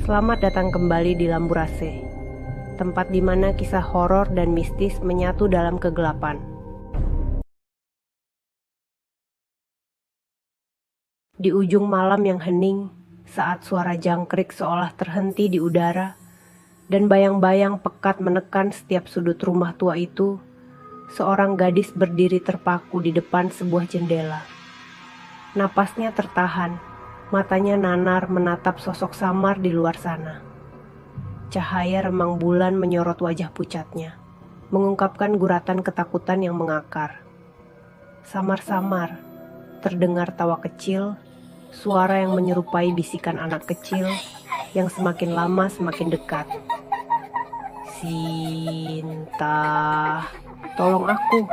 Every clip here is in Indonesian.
Selamat datang kembali di Lamburase, tempat di mana kisah horor dan mistis menyatu dalam kegelapan. Di ujung malam yang hening, saat suara jangkrik seolah terhenti di udara, dan bayang-bayang pekat menekan setiap sudut rumah tua itu, seorang gadis berdiri terpaku di depan sebuah jendela. Napasnya tertahan, matanya nanar menatap sosok samar di luar sana. Cahaya remang bulan menyorot wajah pucatnya, mengungkapkan guratan ketakutan yang mengakar. Samar-samar, terdengar tawa kecil, suara yang menyerupai bisikan anak kecil yang semakin lama semakin dekat. "Sinta, tolong aku."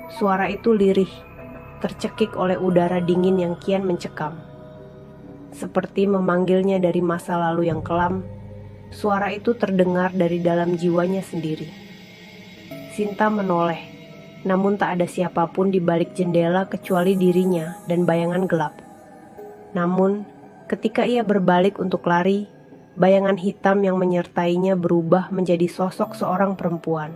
Suara itu lirih, tercekik oleh udara dingin yang kian mencekam. Seperti memanggilnya dari masa lalu yang kelam, suara itu terdengar dari dalam jiwanya sendiri. Sinta menoleh, namun tak ada siapapun di balik jendela kecuali dirinya dan bayangan gelap. Namun, ketika ia berbalik untuk lari, bayangan hitam yang menyertainya berubah menjadi sosok seorang perempuan.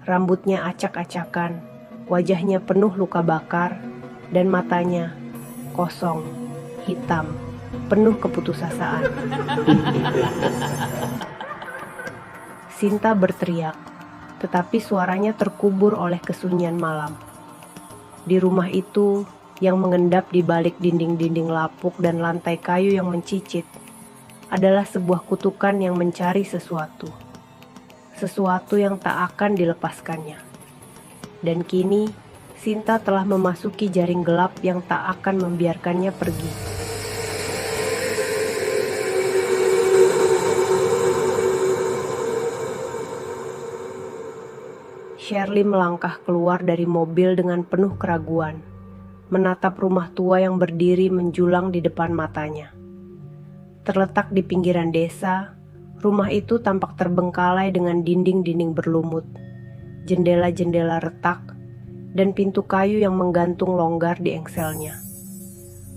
Rambutnya acak-acakan, wajahnya penuh luka bakar, dan matanya kosong, hitam, penuh keputusasaan. Sinta berteriak, tetapi suaranya terkubur oleh kesunyian malam. Di rumah itu, yang mengendap di balik dinding-dinding lapuk dan lantai kayu yang mencicit, adalah sebuah kutukan yang mencari sesuatu yang tak akan dilepaskannya. Dan kini, Sinta telah memasuki jaring gelap yang tak akan membiarkannya pergi. Shirley melangkah keluar dari mobil dengan penuh keraguan, menatap rumah tua yang berdiri menjulang di depan matanya. Terletak di pinggiran desa, rumah itu tampak terbengkalai dengan dinding-dinding berlumut, jendela-jendela retak, dan pintu kayu yang menggantung longgar di engselnya.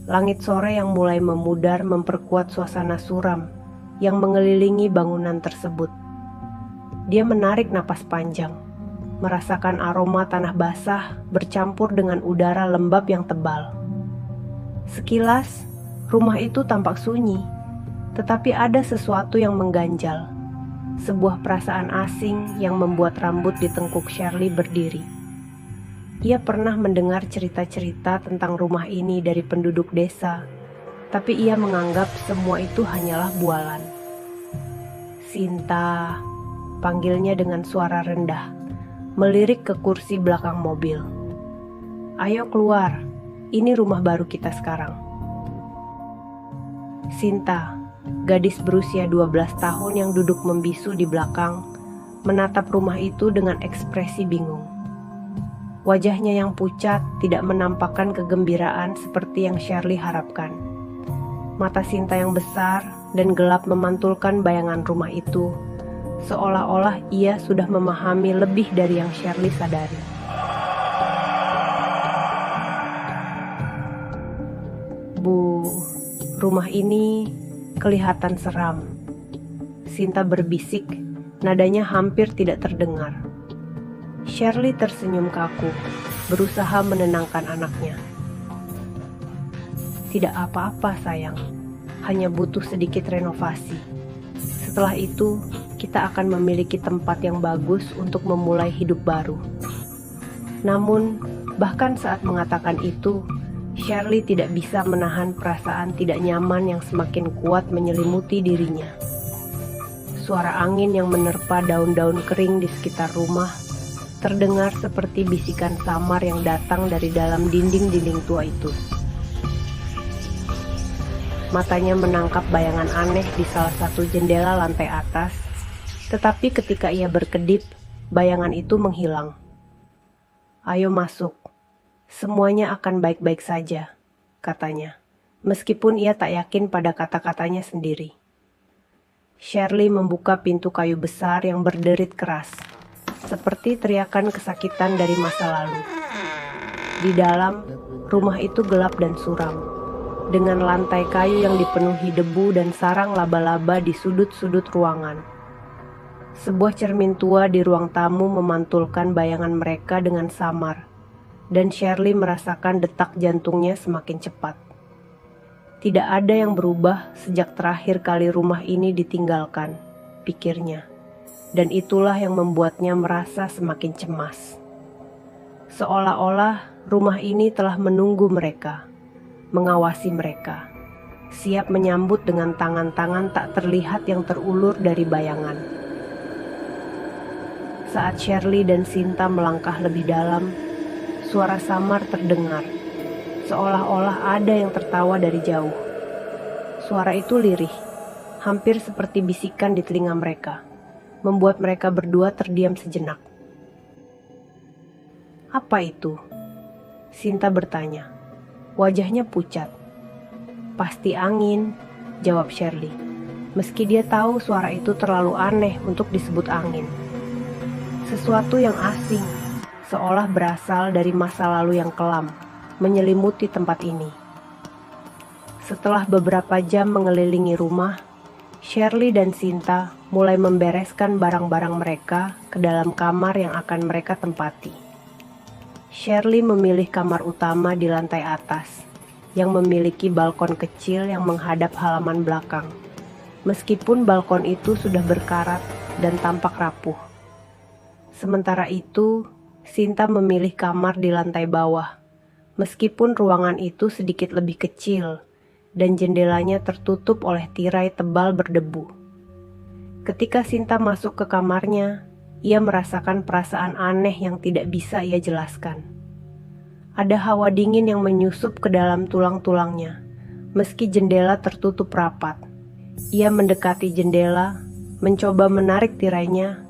Langit sore yang mulai memudar memperkuat suasana suram yang mengelilingi bangunan tersebut. Dia menarik napas panjang, merasakan aroma tanah basah bercampur dengan udara lembab yang tebal. Sekilas, rumah itu tampak sunyi, tetapi ada sesuatu yang mengganjal. Sebuah perasaan asing yang membuat rambut di tengkuk Shirley berdiri. Ia pernah mendengar cerita-cerita tentang rumah ini dari penduduk desa, tapi ia menganggap semua itu hanyalah bualan. "Sinta," panggilnya dengan suara rendah, melirik ke kursi belakang mobil. "Ayo keluar, ini rumah baru kita sekarang." Sinta, gadis berusia 12 tahun yang duduk membisu di belakang, menatap rumah itu dengan ekspresi bingung. Wajahnya yang pucat tidak menampakkan kegembiraan seperti yang Shirley harapkan. Mata Sinta yang besar dan gelap memantulkan bayangan rumah itu, seolah-olah ia sudah memahami lebih dari yang Shirley sadari. "Bu, rumah ini kelihatan seram," Sinta berbisik, nadanya hampir tidak terdengar. Shirley tersenyum kaku, berusaha menenangkan anaknya. "Tidak apa-apa sayang, hanya butuh sedikit renovasi. Setelah itu, kita akan memiliki tempat yang bagus untuk memulai hidup baru." Namun, bahkan saat mengatakan itu, Shirley tidak bisa menahan perasaan tidak nyaman yang semakin kuat menyelimuti dirinya. Suara angin yang menerpa daun-daun kering di sekitar rumah terdengar seperti bisikan samar yang datang dari dalam dinding-dinding tua itu. Matanya menangkap bayangan aneh di salah satu jendela lantai atas, tetapi ketika ia berkedip, bayangan itu menghilang. "Ayo masuk. Semuanya akan baik-baik saja," katanya, meskipun ia tak yakin pada kata-katanya sendiri. Shirley membuka pintu kayu besar yang berderit keras, seperti teriakan kesakitan dari masa lalu. Di dalam, rumah itu gelap dan suram. dengan lantai kayu yang dipenuhi debu dan sarang laba-laba di sudut-sudut ruangan. Sebuah cermin tua di ruang tamu memantulkan bayangan mereka dengan samar, dan Shirley merasakan detak jantungnya semakin cepat. Tidak ada yang berubah sejak terakhir kali rumah ini ditinggalkan, pikirnya, dan itulah yang membuatnya merasa semakin cemas. Seolah-olah rumah ini telah menunggu mereka, mengawasi mereka, siap menyambut dengan tangan-tangan tak terlihat yang terulur dari bayangan. Saat Shirley dan Sinta melangkah lebih dalam, suara samar terdengar, seolah-olah ada yang tertawa dari jauh. Suara itu lirih, hampir seperti bisikan di telinga mereka, membuat mereka berdua terdiam sejenak. "Apa itu?" Sinta bertanya. Wajahnya pucat. "Pasti angin," jawab Shirley, meski dia tahu suara itu terlalu aneh untuk disebut angin. Sesuatu yang asing, seolah berasal dari masa lalu yang kelam, menyelimuti tempat ini. Setelah beberapa jam mengelilingi rumah, Shirley dan Sinta mulai membereskan barang-barang mereka ke dalam kamar yang akan mereka tempati. Shirley memilih kamar utama di lantai atas, yang memiliki balkon kecil yang menghadap halaman belakang, meskipun balkon itu sudah berkarat dan tampak rapuh. Sementara itu, Sinta memilih kamar di lantai bawah, meskipun ruangan itu sedikit lebih kecil dan jendelanya tertutup oleh tirai tebal berdebu. Ketika Sinta masuk ke kamarnya, ia merasakan perasaan aneh yang tidak bisa ia jelaskan. Ada hawa dingin yang menyusup ke dalam tulang-tulangnya, meski jendela tertutup rapat. Ia mendekati jendela, mencoba menarik tirainya,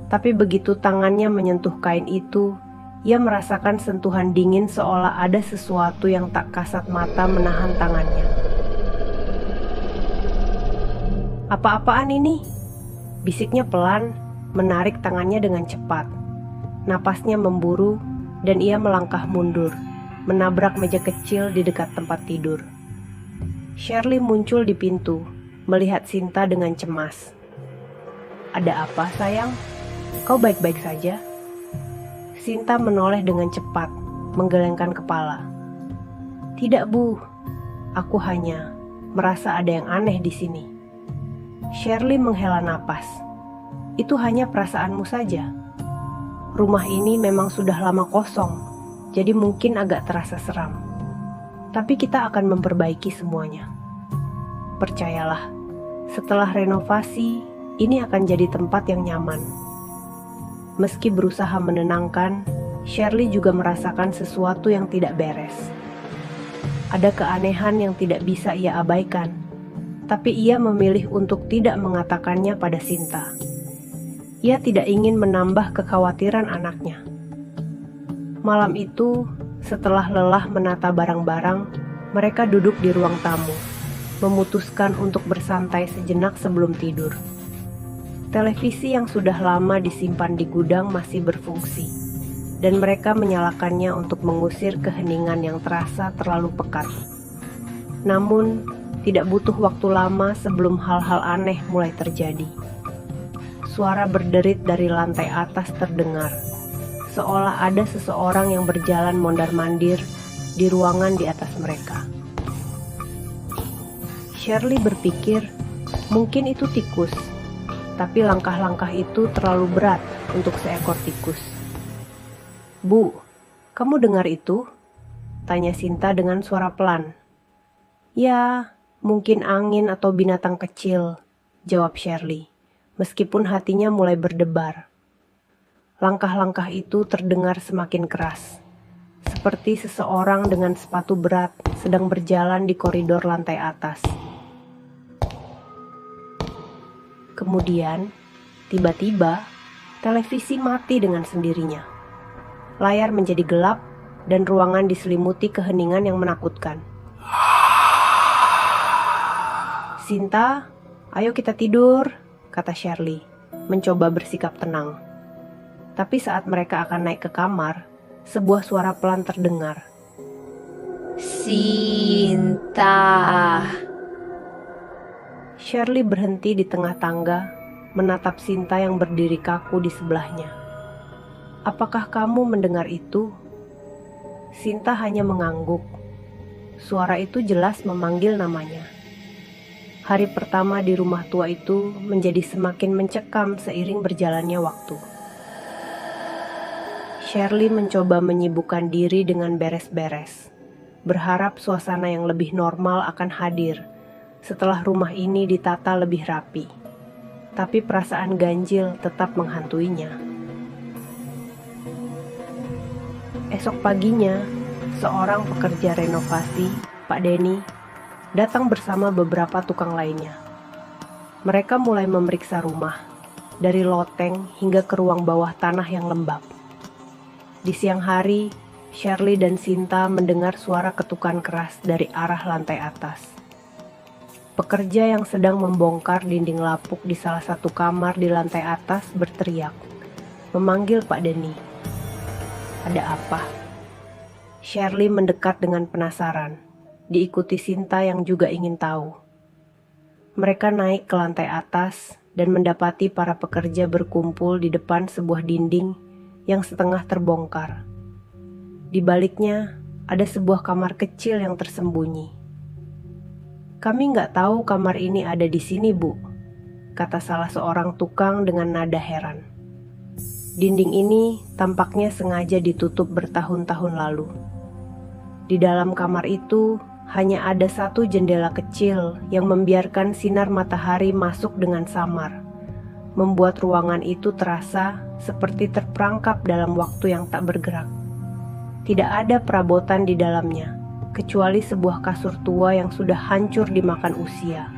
tapi begitu tangannya menyentuh kain itu, ia merasakan sentuhan dingin seolah ada sesuatu yang tak kasat mata menahan tangannya. "Apa-apaan ini?" bisiknya pelan, menarik tangannya dengan cepat. Napasnya memburu, dan ia melangkah mundur, menabrak meja kecil di dekat tempat tidur. Shirley muncul di pintu, melihat Sinta dengan cemas. "Ada apa, sayang? Kau baik-baik saja?" Sinta menoleh dengan cepat, menggelengkan kepala. "Tidak, Bu. Aku hanya merasa ada yang aneh di sini." Shirley menghela napas. "Itu hanya perasaanmu saja. Rumah ini memang sudah lama kosong, jadi mungkin agak terasa seram. Tapi kita akan memperbaiki semuanya. Percayalah, setelah renovasi, ini akan jadi tempat yang nyaman." Meski berusaha menenangkan, Shirley juga merasakan sesuatu yang tidak beres. Ada keanehan yang tidak bisa ia abaikan, tapi ia memilih untuk tidak mengatakannya pada Sinta. Ia tidak ingin menambah kekhawatiran anaknya. Malam itu, setelah lelah menata barang-barang, mereka duduk di ruang tamu, memutuskan untuk bersantai sejenak sebelum tidur. Televisi yang sudah lama disimpan di gudang masih berfungsi, dan mereka menyalakannya untuk mengusir keheningan yang terasa terlalu pekat. Namun, tidak butuh waktu lama sebelum hal-hal aneh mulai terjadi. Suara berderit dari lantai atas terdengar, seolah ada seseorang yang berjalan mondar-mandir di ruangan di atas mereka. Shirley berpikir, mungkin itu tikus. Tapi langkah-langkah itu terlalu berat untuk seekor tikus. "Bu, kamu dengar itu?" tanya Sinta dengan suara pelan. "Ya, mungkin angin atau binatang kecil," jawab Shirley, meskipun hatinya mulai berdebar. Langkah-langkah itu terdengar semakin keras, seperti seseorang dengan sepatu berat sedang berjalan di koridor lantai atas. Kemudian, tiba-tiba, televisi mati dengan sendirinya. Layar menjadi gelap, dan ruangan diselimuti keheningan yang menakutkan. "Sinta, ayo kita tidur," kata Shirley, mencoba bersikap tenang. Tapi saat mereka akan naik ke kamar, sebuah suara pelan terdengar. Sinta. Shirley berhenti di tengah tangga, menatap Sinta yang berdiri kaku di sebelahnya. Apakah kamu mendengar itu? Sinta hanya mengangguk. Suara itu jelas memanggil namanya. Hari pertama di rumah tua itu menjadi semakin mencekam seiring berjalannya waktu. Shirley mencoba menyibukkan diri dengan beres-beres, berharap suasana yang lebih normal akan hadir setelah rumah ini ditata lebih rapi. Tapi perasaan ganjil tetap menghantuinya. Esok paginya, seorang pekerja renovasi, Pak Denny, datang bersama beberapa tukang lainnya. Mereka mulai memeriksa rumah, dari loteng hingga ke ruang bawah tanah yang lembab. Di siang hari, Shirley dan Sinta mendengar suara ketukan keras dari arah lantai atas. Pekerja yang sedang membongkar dinding lapuk di salah satu kamar di lantai atas berteriak, memanggil Pak Denny. Ada apa? Shirley mendekat dengan penasaran, diikuti Sinta yang juga ingin tahu. Mereka naik ke lantai atas dan mendapati para pekerja berkumpul di depan sebuah dinding yang setengah terbongkar. Di baliknya ada sebuah kamar kecil yang tersembunyi. Kami nggak tahu kamar ini ada di sini, Bu, kata salah seorang tukang dengan nada heran. Dinding ini tampaknya sengaja ditutup bertahun-tahun lalu. Di dalam kamar itu hanya ada satu jendela kecil yang membiarkan sinar matahari masuk dengan samar, membuat ruangan itu terasa seperti terperangkap dalam waktu yang tak bergerak. Tidak ada perabotan di dalamnya, kecuali sebuah kasur tua yang sudah hancur dimakan usia,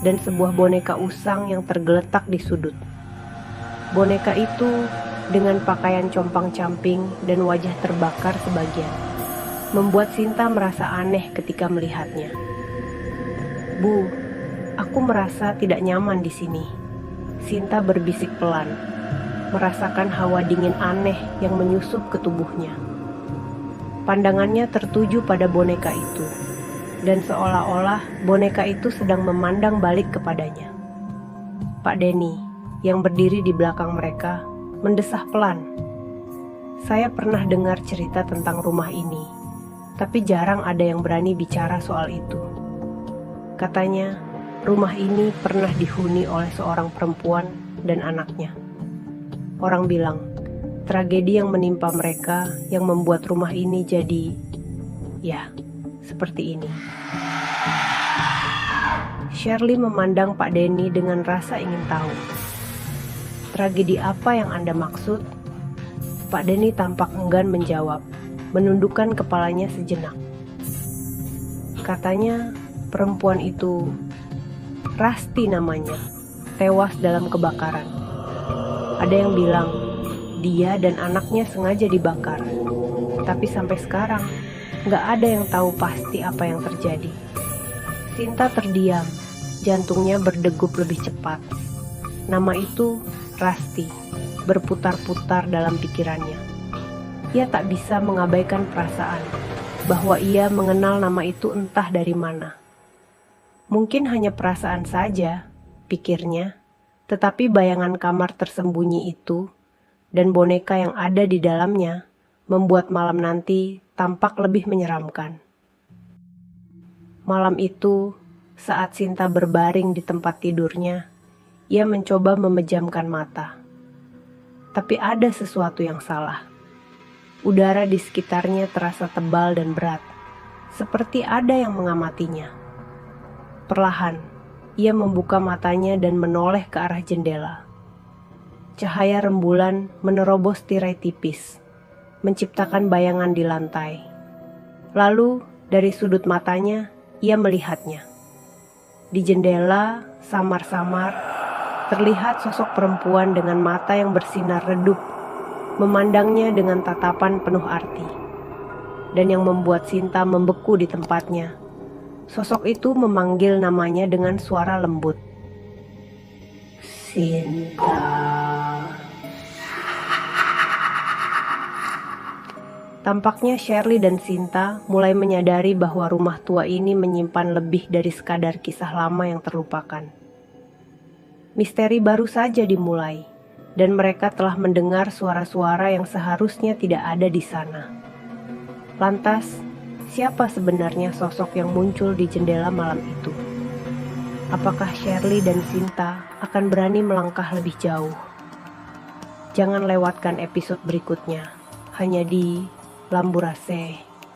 dan sebuah boneka usang yang tergeletak di sudut. Boneka itu dengan pakaian compang-camping dan wajah terbakar sebagian, membuat Sinta merasa aneh ketika melihatnya. Bu, aku merasa tidak nyaman di sini. Sinta berbisik pelan, merasakan hawa dingin aneh yang menyusup ke tubuhnya. Pandangannya tertuju pada boneka itu, dan seolah-olah boneka itu sedang memandang balik kepadanya. Pak Denny, yang berdiri di belakang mereka, mendesah pelan. Saya pernah dengar cerita tentang rumah ini, tapi jarang ada yang berani bicara soal itu. Katanya, rumah ini pernah dihuni oleh seorang perempuan dan anaknya. Orang bilang, tragedi yang menimpa mereka yang membuat rumah ini jadi, ya, seperti ini. Shirley memandang Pak Denny dengan rasa ingin tahu. Tragedi apa yang Anda maksud? Pak Denny tampak enggan menjawab, menundukkan kepalanya sejenak. Katanya, perempuan itu, Rasti namanya, tewas dalam kebakaran. Ada yang bilang, dia dan anaknya sengaja dibakar. Tapi sampai sekarang, nggak ada yang tahu pasti apa yang terjadi. Sinta terdiam, jantungnya berdegup lebih cepat. Nama itu, Rasti, berputar-putar dalam pikirannya. Ia tak bisa mengabaikan perasaan bahwa ia mengenal nama itu entah dari mana. Mungkin hanya perasaan saja, pikirnya, tetapi bayangan kamar tersembunyi itu dan boneka yang ada di dalamnya membuat malam nanti tampak lebih menyeramkan. Malam itu, saat Sinta berbaring di tempat tidurnya, ia mencoba memejamkan mata. Tapi ada sesuatu yang salah. Udara di sekitarnya terasa tebal dan berat, seperti ada yang mengamatinya. Perlahan, ia membuka matanya dan menoleh ke arah jendela. Cahaya rembulan menerobos tirai tipis, menciptakan bayangan di lantai. Lalu, dari sudut matanya, ia melihatnya. Di jendela, samar-samar, terlihat sosok perempuan dengan mata yang bersinar redup, memandangnya dengan tatapan penuh arti. Dan yang membuat Sinta membeku di tempatnya, sosok itu memanggil namanya dengan suara lembut. Sinta. Tampaknya Shirley dan Sinta mulai menyadari bahwa rumah tua ini menyimpan lebih dari sekadar kisah lama yang terlupakan. Misteri baru saja dimulai, dan mereka telah mendengar suara-suara yang seharusnya tidak ada di sana. Lantas, siapa sebenarnya sosok yang muncul di jendela malam itu? Apakah Shirley dan Sinta akan berani melangkah lebih jauh? Jangan lewatkan episode berikutnya, hanya di Lamburase.